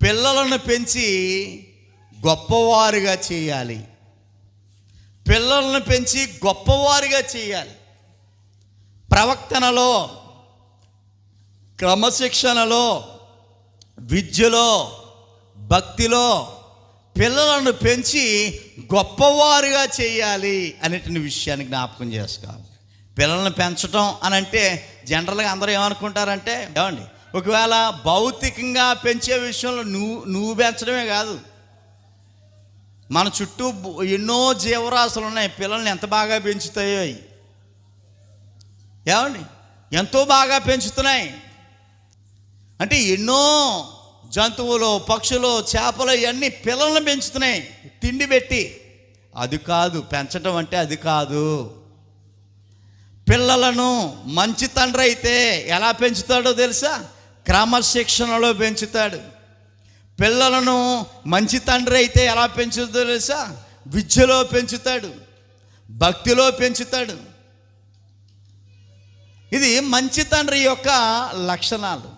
పిల్లలను పెంచి గొప్పవారుగా చేయాలి. పిల్లలను పెంచి గొప్పవారుగా చేయాలి. ప్రవర్తనలో, క్రమశిక్షణలో, విద్యలో, భక్తిలో పిల్లలను పెంచి గొప్పవారుగా చేయాలి అనేటువంటి విషయాన్ని జ్ఞాపకం చేసుకోవాలి. పిల్లల్ని పెంచడం అని అంటే జనరల్గా అందరూ ఏమనుకుంటారంటే, ఏమండి, ఒకవేళ భౌతికంగా పెంచే విషయంలో నువ్వు పెంచడమే కాదు, మన చుట్టూ ఎన్నో జీవరాశులు ఉన్నాయి. పిల్లల్ని ఎంత బాగా పెంచుతాయో, ఏమండి, ఎంతో బాగా పెంచుతున్నాయి. అంటే ఎన్నో జంతువులు, పక్షులు, చేపలు ఇవన్నీ పిల్లల్ని పెంచుతున్నాయి తిండి పెట్టి. అది కాదు పెంచడం అంటే, అది కాదు. పిల్లలను మంచి తండ్రి అయితే ఎలా పెంచుతాడో తెలుసా? క్రమశిక్షణలో పెంచుతాడు. పిల్లలను మంచి తండ్రి అయితే ఎలా పెంచుతాడో తెలుసా? విద్యలో పెంచుతాడు, భక్తిలో పెంచుతాడు. ఇది మంచి తండ్రి యొక్క లక్షణాలు.